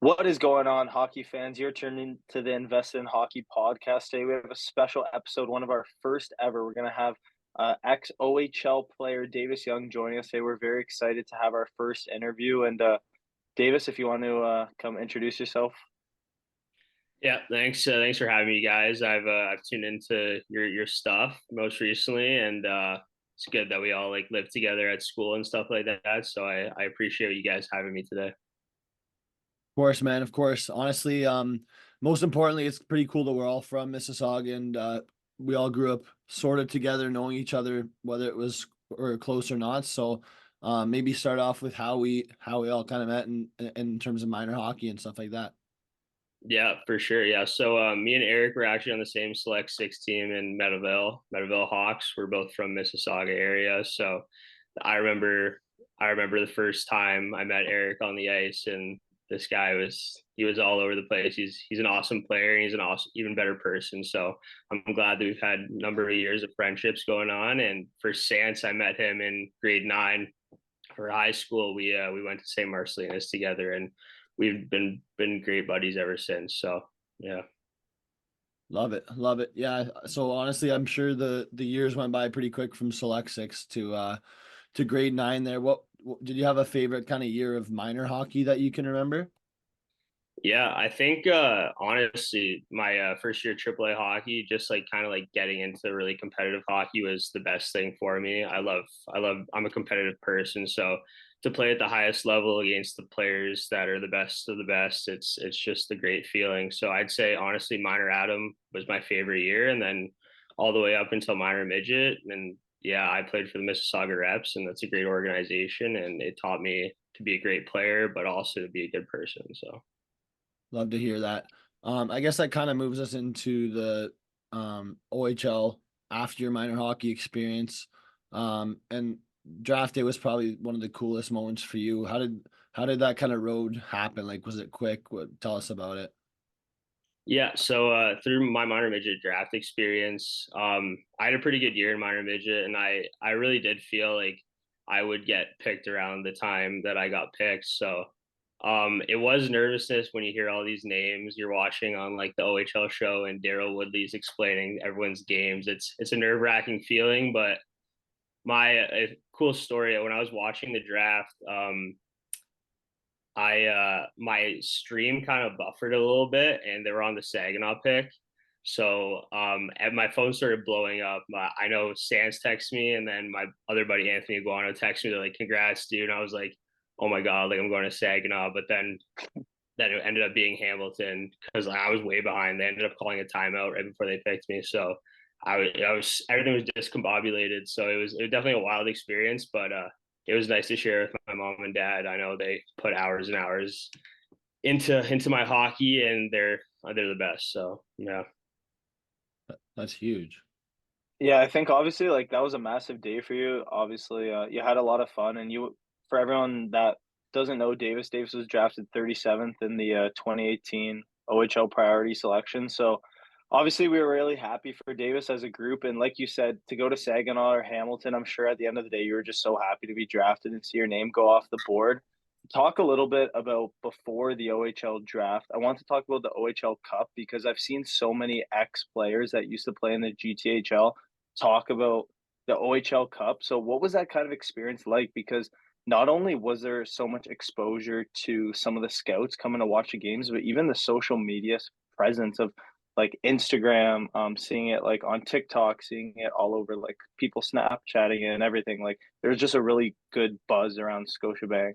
What is going on, hockey fans? You're tuning to the Invest in Hockey podcast. Today we have a special episode, one of our first ever. We're going to have ex OHL player Davis Young joining us today. We're very excited to have our first interview. And Davis, if you want to come introduce yourself. Yeah, thanks. Thanks for having me, guys. I've tuned into your stuff most recently, and it's good that we all like live together at school and stuff like that. So I appreciate you guys having me today. Of course, man. Of course. Honestly, most importantly, it's pretty cool that we're all from Mississauga and we all grew up sort of together, knowing each other, whether it was or close or not. So maybe start off with how we all kind of met in terms of minor hockey and stuff like that. Yeah, for sure. Yeah. So me and Eric were actually on the same Select Six team in Meadowville Hawks. We're both from Mississauga area. So I remember I remember the first time I met Eric on the ice, and this guy was all over the place. He's an awesome player, and he's an awesome, even better person. So I'm glad that we've had a number of years of friendships going on. And for Sans, I met him in grade 9 for high school. We went to St. Marcellinus together, and we've been great buddies ever since. So yeah. Love it. Love it. Yeah. So honestly, I'm sure the years went by pretty quick from Select Six to grade 9 there. What did you have a favorite kind of year of minor hockey that you can remember? Yeah, I think honestly, my first year AAA hockey, just like kind of like getting into really competitive hockey was the best thing for me. I'm a competitive person, so to play at the highest level against the players that are the best of the best, it's just a great feeling. So I'd say honestly, minor Adam was my favorite year, and then all the way up until minor midget, and yeah, I played for the Mississauga Reps, and that's a great organization, and it taught me to be a great player, but also to be a good person. So. Love to hear that. I guess that kind of moves us into the OHL after your minor hockey experience. And draft day was probably one of the coolest moments for you. How did that kind of road happen? Like, was it quick? Tell us about it. Yeah, so through my minor midget draft experience, I had a pretty good year in minor midget, and I really did feel like I would get picked around the time that I got picked. So it was nervousness when you hear all these names. You're watching on like the OHL show, and Daryl Woodley's explaining everyone's games. It's a nerve-wracking feeling, but my a cool story when I was watching the draft. I my stream kind of buffered a little bit, and they were on the Saginaw pick. So and my phone started blowing up. I know Sans texted me, and then my other buddy Anthony Iguano texted me. They're like, "Congrats, dude!" And I was like, "Oh my god!" Like I'm going to Saginaw, but then it ended up being Hamilton because I was way behind. They ended up calling a timeout right before they picked me. So I was everything was discombobulated. So it was definitely a wild experience, but it was nice to share with my mom and dad. I know they put hours and hours into my hockey, and they're the best. So yeah. That's huge. Yeah, I think obviously like that was a massive day for you. Obviously, you had a lot of fun, and you for everyone that doesn't know Davis was drafted 37th in the 2018 OHL priority selection. So obviously we were really happy for Davis as a group, and like you said, to go to Saginaw or Hamilton, I'm sure at the end of the day you were just so happy to be drafted and see your name go off the board. Talk a little bit about before the OHL draft. I want to talk about the OHL Cup because I've seen so many ex players that used to play in the GTHL talk about the OHL Cup. So, what was that kind of experience like? Because not only was there so much exposure to some of the scouts coming to watch the games, but even the social media presence of like Instagram, seeing it like on TikTok, seeing it all over, like people Snapchatting it and everything. Like there's just a really good buzz around Scotiabank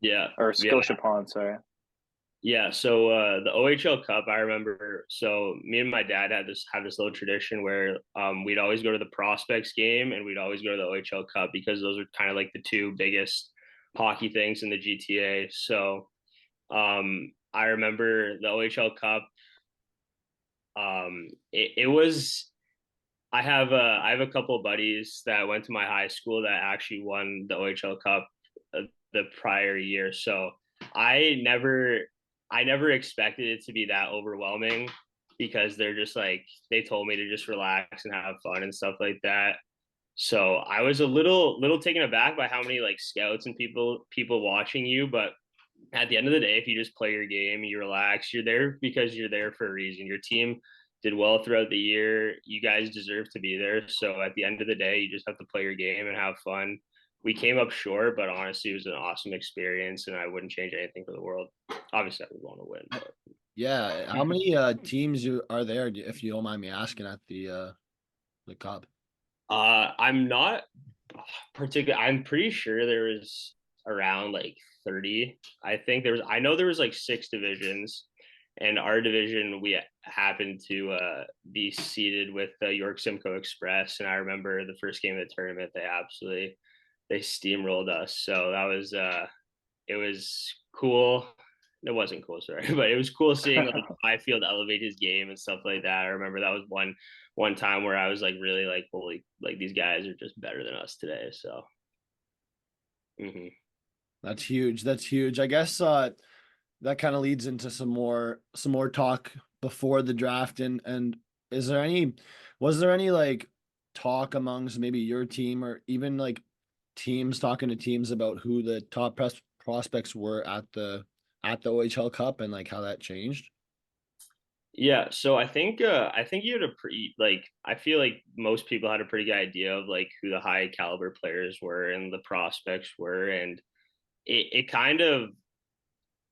Yeah. or Yeah. Scotia Pond. Sorry. Yeah, so the OHL Cup, I remember. So me and my dad had this little tradition where we'd always go to the prospects game, and we'd always go to the OHL Cup because those are kind of like the two biggest hockey things in the GTA. So I remember the OHL Cup. It was I have a couple of buddies that went to my high school that actually won the OHL Cup the prior year. So I never I never expected it to be that overwhelming because they're just like they told me to just relax and have fun and stuff like that. So I was a little taken aback by how many like scouts and people watching you, but at the end of the day, if you just play your game, you relax, you're there because you're there for a reason. Your team did well throughout the year. You guys deserve to be there. So at the end of the day, you just have to play your game and have fun. We came up short, but honestly, it was an awesome experience, and I wouldn't change anything for the world. Obviously, I would want to win. But. Yeah, how many teams are there, if you don't mind me asking, at the cup? I'm not particular. I'm pretty sure there was around like 30. I think there was. I know there was like 6 divisions, and our division we happened to be seated with the York Simcoe Express. And I remember the first game of the tournament, they steamrolled us. So that was it was cool. It wasn't cool, sorry, but it was cool seeing like Highfield elevate his game and stuff like that. I remember that was one time where I was like really like, holy, like these guys are just better than us today. So mm-hmm. That's huge. That's huge. I guess that kind of leads into some more talk before the draft. And is there any was there any like talk amongst maybe your team or even like teams talking to teams about who the top prospects were at the OHL Cup and like how that changed? Yeah, so I think you had a pretty like I feel like most people had a pretty good idea of like who the high caliber players were and the prospects were, and it kind of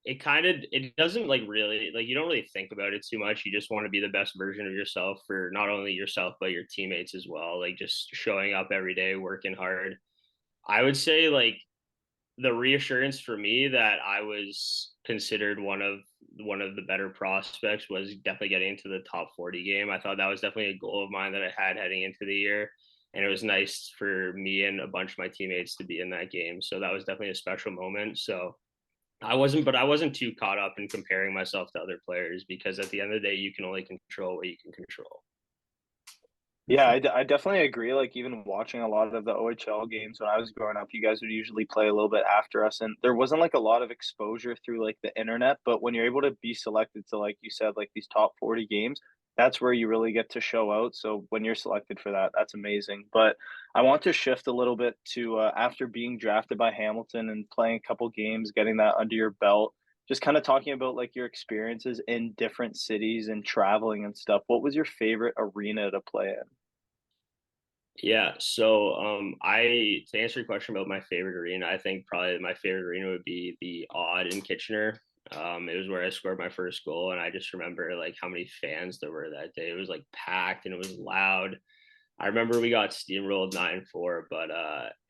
it doesn't like really like you don't really think about it too much. You just want to be the best version of yourself for not only yourself but your teammates as well. Like just showing up every day, working hard. I would say like the reassurance for me that I was considered one of the better prospects was definitely getting into the top 40 game. I thought that was definitely a goal of mine that I had heading into the year. And it was nice for me and a bunch of my teammates to be in that game. So that was definitely a special moment. So I wasn't too caught up in comparing myself to other players because at the end of the day, you can only control what you can control. Yeah, I definitely agree. Like even watching a lot of the OHL games when I was growing up, you guys would usually play a little bit after us, and there wasn't like a lot of exposure through like the internet. But when you're able to be selected to like you said, like these top 40 games, that's where you really get to show out. So when you're selected for that, that's amazing. But I want to shift a little bit to after being drafted by Hamilton and playing a couple games, getting that under your belt. Just kind of talking about like your experiences in different cities and traveling and stuff. What was your favorite arena to play in? Yeah, so I to answer your question about my favorite arena, I think probably my favorite arena would be the Odd in Kitchener. It was where I scored my first goal, and I just remember like how many fans there were that day. It was like packed and it was loud. I remember we got steamrolled 9-4, but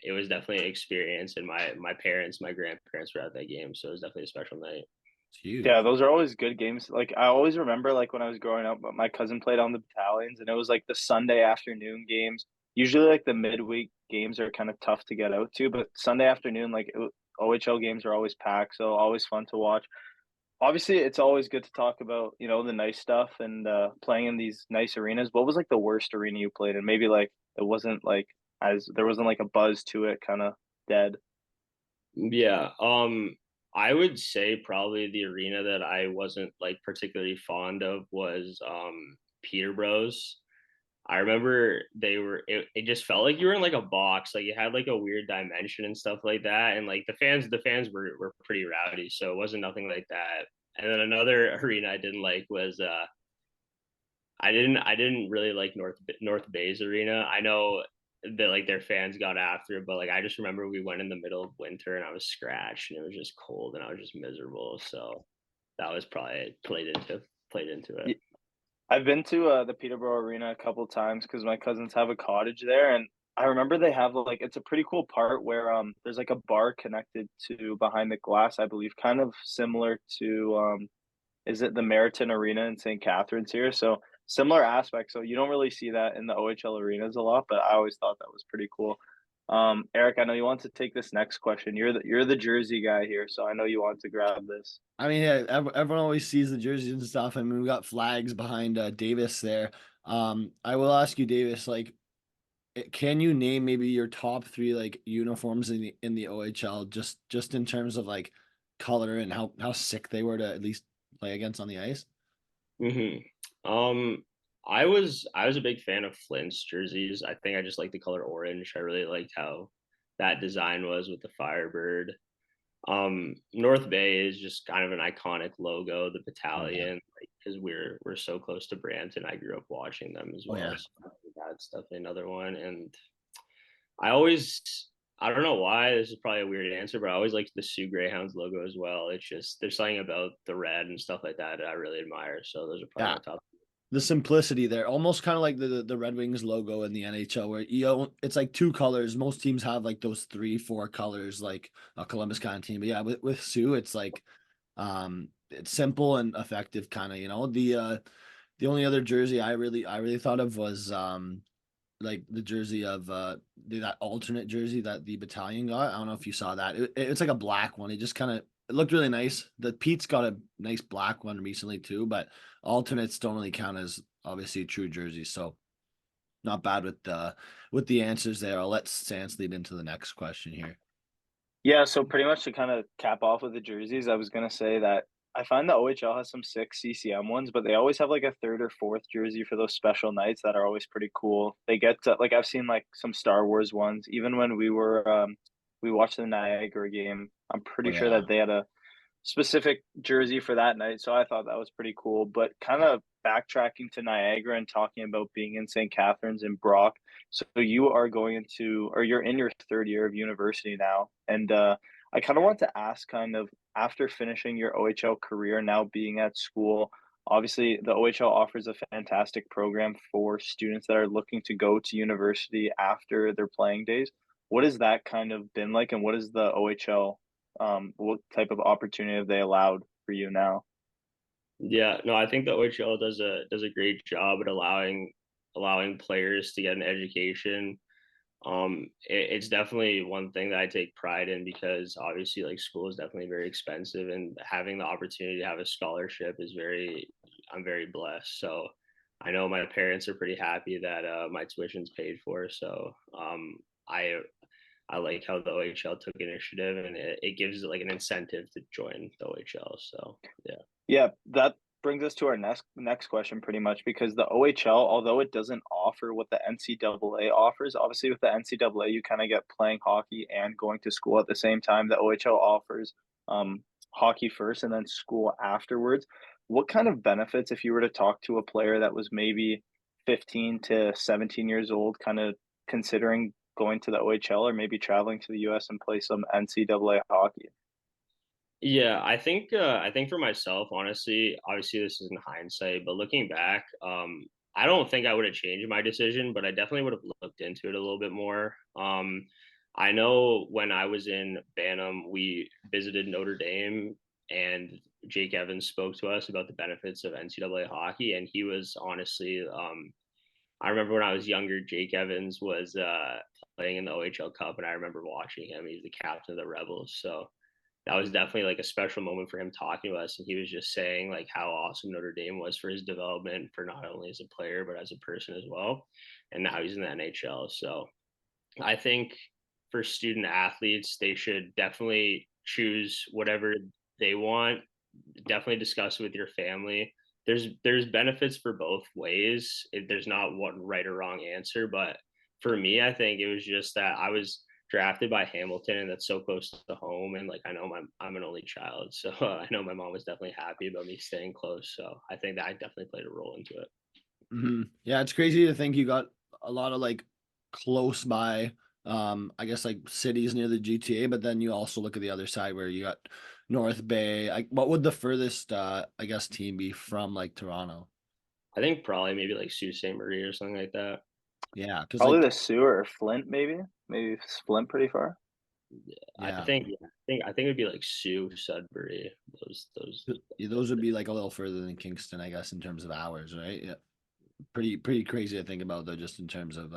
it was definitely an experience, and my parents, my grandparents were at that game, so it was definitely a special night. It's Yeah, huge. those are always good games. Like I always remember like when I was growing up, my cousin played on the battalions and it was like the Sunday afternoon games. Usually like the midweek games are kind of tough to get out to, but Sunday afternoon OHL games are always packed, so always fun to watch. Obviously, it's always good to talk about, the nice stuff and playing in these nice arenas. What was like the worst arena you played in? Maybe like it wasn't like as there wasn't like a buzz to it, kind of dead. Yeah, I would say probably the arena that I wasn't like particularly fond of was Peterborough's. I remember it just felt like you were in like a box, like it had like a weird dimension and stuff like that. And like the fans were pretty rowdy, so it wasn't nothing like that. And then another arena I didn't like was I didn't really like North Bay's arena. I know that like their fans got after it, but like I just remember we went in the middle of winter and I was scratched and it was just cold and I was just miserable. So that was probably played into it. I've been to the Peterborough Arena a couple times because my cousins have a cottage there, and I remember they have like it's a pretty cool part where there's like a bar connected to behind the glass, I believe, kind of similar to is it the Meriton Arena in St. Catharines here? So similar aspects. So you don't really see that in the OHL arenas a lot, but I always thought that was pretty cool. Eric, I know you want to take this next question. You're the Jersey guy here, so I know you want to grab this. I mean, yeah, everyone always sees the jerseys and stuff. I mean, we got flags behind Davis there. I will ask you, Davis, like, can you name maybe your top three like uniforms in the OHL just in terms of like color and how sick they were to at least play against on the ice? Um, I was a big fan of Flint's jerseys. I think I just like the color orange. I really liked how that design was with the Firebird. North Bay is just kind of an iconic logo, the Oh yeah. battalion, like because we're so close to Brampton. I grew up watching them as Oh well. yeah. So that's definitely another one. And I always I don't know why this is probably a weird answer, but I always liked the Sioux Greyhounds logo as well. It's just there's something about the red and stuff like that I really admire. So those are probably Yeah. my top. The simplicity there, almost kind of like the Red Wings logo in the NHL, where it's like two colors. Most teams have like those three, four colors, like a Columbus kind of team. But yeah, with Sioux, it's like it's simple and effective, kind of. The only other jersey I really thought of was like the jersey of that alternate jersey that the battalion got. I don't know if you saw that. It's like a black one. It just kind of it looked really nice. The Pete's got a nice black one recently too, but alternates don't really count as obviously true jerseys. So not bad with the answers there. I'll let Sans lead into the next question here. Yeah, so pretty much to kind of cap off with the jerseys, I was gonna say that I find the OHL has some sick CCM ones, but they always have like a third or fourth jersey for those special nights that are always pretty cool. They get to, like I've seen like some Star Wars ones. Even when we watched the Niagara game, I'm Oh pretty sure yeah. that they had a specific jersey for that night. So I thought that was pretty cool. But kind of backtracking to Niagara and talking about being in St. Catharines and Brock. So you are going into, or you're in your third year of university now. And I kind of want to ask, kind of after finishing your OHL career, now being at school, obviously the OHL offers a fantastic program for students that are looking to go to university after their playing days. What has that kind of been like, and what is the OHL what type of opportunity have they allowed for you now? Yeah, no, I think the OHL does a great job at allowing players to get an education. It's definitely one thing that I take pride in because obviously like school is definitely very expensive and having the opportunity to have a scholarship is I'm very blessed. So I know my parents are pretty happy that my tuition's paid for. So I I like how the OHL took initiative and it gives like an incentive to join the OHL. So yeah. Yeah, that brings us to our next question pretty much because the OHL, although it doesn't offer what the NCAA offers, obviously with the NCAA you kind of get playing hockey and going to school at the same time. The OHL offers hockey first and then school afterwards. What kind of benefits, if you were to talk to a player that was maybe 15 to 17 years old, kind of considering going to the OHL or maybe traveling to the US and play some NCAA hockey? Yeah, I think for myself, honestly, obviously this is in hindsight, but looking back, I don't think I would have changed my decision, but I definitely would have looked into it a little bit more. I know when I was in Bantam, we visited Notre Dame and Jake Evans spoke to us about the benefits of NCAA hockey, and he was honestly, I remember when I was younger, Jake Evans was playing in the OHL Cup, and I remember watching him. He's the captain of the Rebels, so that was definitely like a special moment for him talking to us. And he was just saying like how awesome Notre Dame was for his development for not only as a player, but as a person as well. And now he's in the NHL. So I think for student athletes, they should definitely choose whatever they want. Definitely discuss it with your family. There's benefits for both ways. There's not one right or wrong answer, but for me, I think it was just that I was drafted by Hamilton, and that's so close to home. And like I know I'm an only child, so I know my mom was definitely happy about me staying close. So I think that definitely played a role into it. Yeah, it's crazy to think you got a lot of like close by, I guess like cities near the GTA, but then you also look at the other side where you got North Bay. What would the furthest, I guess, team be from like Toronto? I think probably maybe like Sault Ste. Marie or something like that. Yeah, because Probably like, the sewer or Flint, maybe. Maybe Flint pretty far. yeah, I think it'd be like Sioux, Sudbury, those. those would be like a little further than Kingston, I guess, in terms of hours, right? Yeah, pretty crazy to think about though, just in terms of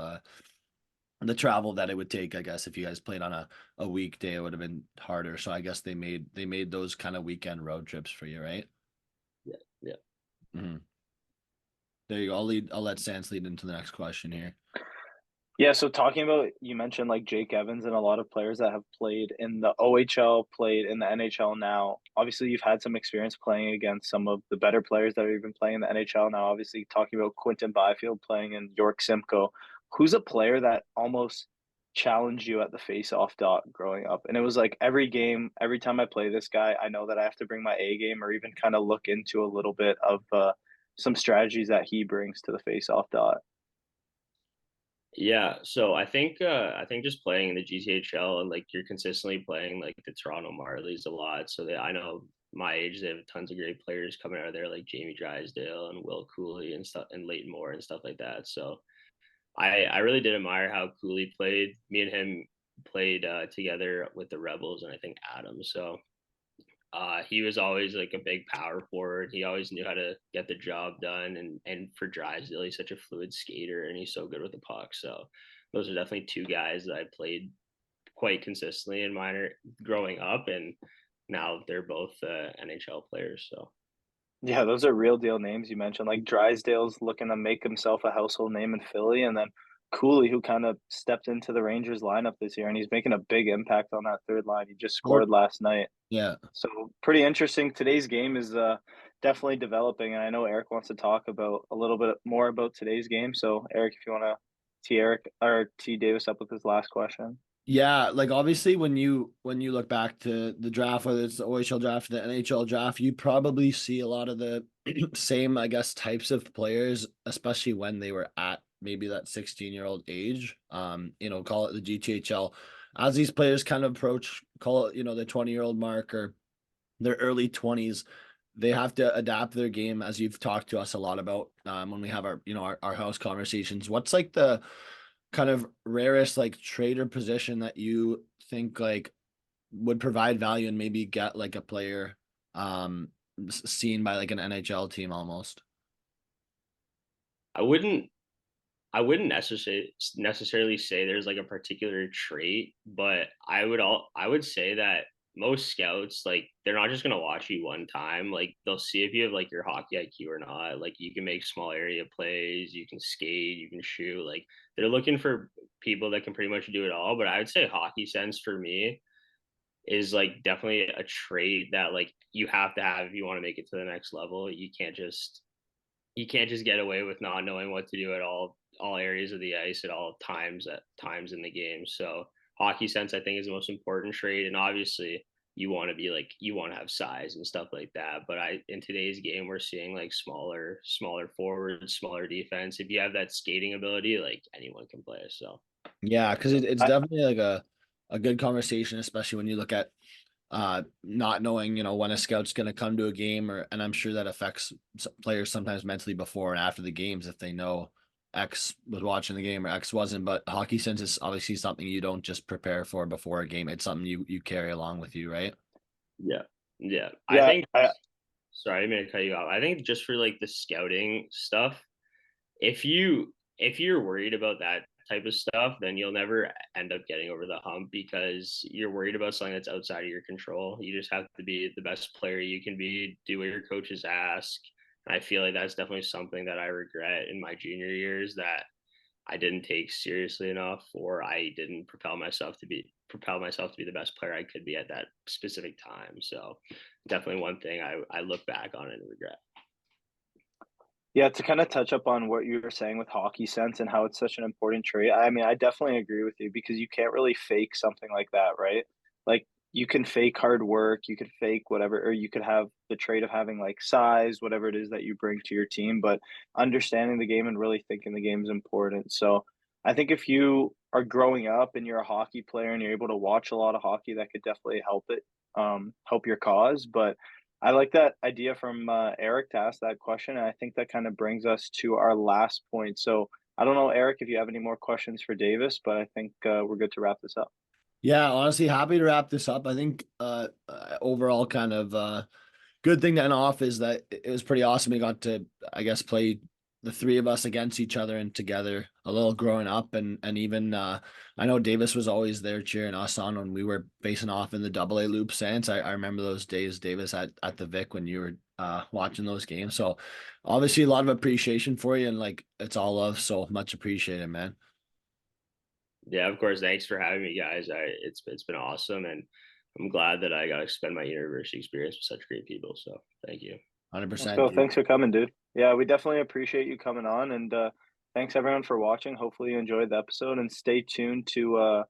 the travel that it would take. I guess if you guys played on a weekday, it would have been harder. So I guess they made those kind of weekend road trips for you, right? Yeah, yeah. Hmm. There you go. I'll let Sans lead into the next question here. Yeah, so talking about you mentioned like Jake Evans and a lot of players that have played in the OHL, played in the NHL now. Obviously, you've had some experience playing against some of the better players that are even playing in the NHL now. Obviously, talking about Quinton Byfield playing in York Simcoe, who's a player that almost challenged you at the face-off dot growing up? And it was like every game, every time I play this guy, I know that I have to bring my A game or even kind of look into a little bit of some strategies that he brings to the face-off dot. Yeah, so I think just playing in the GTHL and like you're consistently playing like the Toronto Marlies a lot. So I know my age they have tons of great players coming out of there like Jamie Drysdale and Will Cooley and stuff and Leighton Moore and stuff like that. So I really did admire how Cooley played. Me and him played together with the Rebels and I think Adam. So he was always like a big power forward. He always knew how to get the job done, and for Drysdale, he's such a fluid skater, and he's so good with the puck. So those are definitely two guys that I played quite consistently in minor growing up, and now they're both NHL players. So Yeah, those are real deal names you mentioned. Like Drysdale's looking to make himself a household name in Philly, and then Cooley, who kind of stepped into the Rangers lineup this year, and he's making a big impact on that third line. He just Or scored last night. yeah. So pretty interesting. Today's game is definitely developing, and I know Eric wants to talk about a little bit more about today's game. So Eric, if you want to tee Eric or tee Davis up with his last question. Yeah, like obviously when you look back to the draft, whether it's the OHL draft, the NHL draft, you probably see a lot of the same, I guess, types of players, especially when they were at maybe that 16-year-old age. Call it the GTHL. As these players kind of approach, call it, the 20-year-old mark or their early 20s, they have to adapt their game, as you've talked to us a lot about when we have our house conversations. What's like the kind of rarest like trade or position that you think like would provide value and maybe get like a player seen by like an NHL team almost? I wouldn't I wouldn't necessarily say there's like a particular trait, but I would say that most scouts like they're not just gonna watch you one time. Like they'll see if you have like your hockey IQ or not. Like you can make small area plays, you can skate, you can shoot. Like they're looking for people that can pretty much do it all. But I would say hockey sense for me is like definitely a trait that like you have to have if you want to make it to the next level. You can't just get away with not knowing what to do at all areas of the ice at times in the game. So hockey sense I think is the most important trait, and obviously you want to have size and stuff like that. But I in today's game we're seeing like smaller forwards, smaller defense. If you have that skating ability, like anyone can play. So Yeah, because it's I, definitely like a good conversation, especially when you look at not knowing when a scout's going to come to a game, and I'm sure that affects players sometimes mentally before and after the games if they know X was watching the game or X wasn't. But hockey sense is obviously something you don't just prepare for before a game. It's something you carry along with you, right? yeah, yeah. I yeah, think I sorry, I'm gonna cut you off. I think just for like the scouting stuff, if you're worried about that type of stuff, then you'll never end up getting over the hump because you're worried about something that's outside of your control. You just have to be the best player you can be, do what your coaches ask. And I feel like that's definitely something that I regret in my junior years that I didn't take seriously enough, or I didn't propel myself to be the best player I could be at that specific time. So definitely one thing I look back on and regret. Yeah, to kind of touch up on what you were saying with hockey sense and how it's such an important trait. I mean, I definitely agree with you because you can't really fake something like that, right? Like you can fake hard work, you could fake whatever, or you could have the trait of having like size, whatever it is that you bring to your team, but understanding the game and really thinking the game is important. So I think if you are growing up and you're a hockey player and you're able to watch a lot of hockey, that could definitely help your cause. But I like that idea from Eric to ask that question. And I think that kind of brings us to our last point. So I don't know, Eric, if you have any more questions for Davis, but I think we're good to wrap this up. Yeah, honestly, happy to wrap this up. I think overall kind of good thing to end off is that it was pretty awesome. We got to, I guess, play the three of us against each other and together a little growing up, and even I know Davis was always there cheering us on when we were facing off in the AA loop sense. I remember those days, Davis, at the Vic when you were watching those games. So obviously a lot of appreciation for you, and like it's all love. So much appreciated, man. Yeah, of course. Thanks for having me, guys. It's been awesome, and I'm glad that I got to spend my university experience with such great people. So thank you. Let's 100%, go. dude. Thanks for coming, dude. Yeah, we definitely appreciate you coming on. And Thanks everyone for watching. Hopefully you enjoyed the episode, and stay tuned to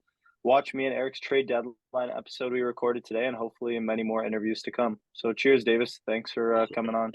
watch me and Eric's trade deadline episode we recorded today, and hopefully many more interviews to come. So cheers, Davis. Thanks for coming on.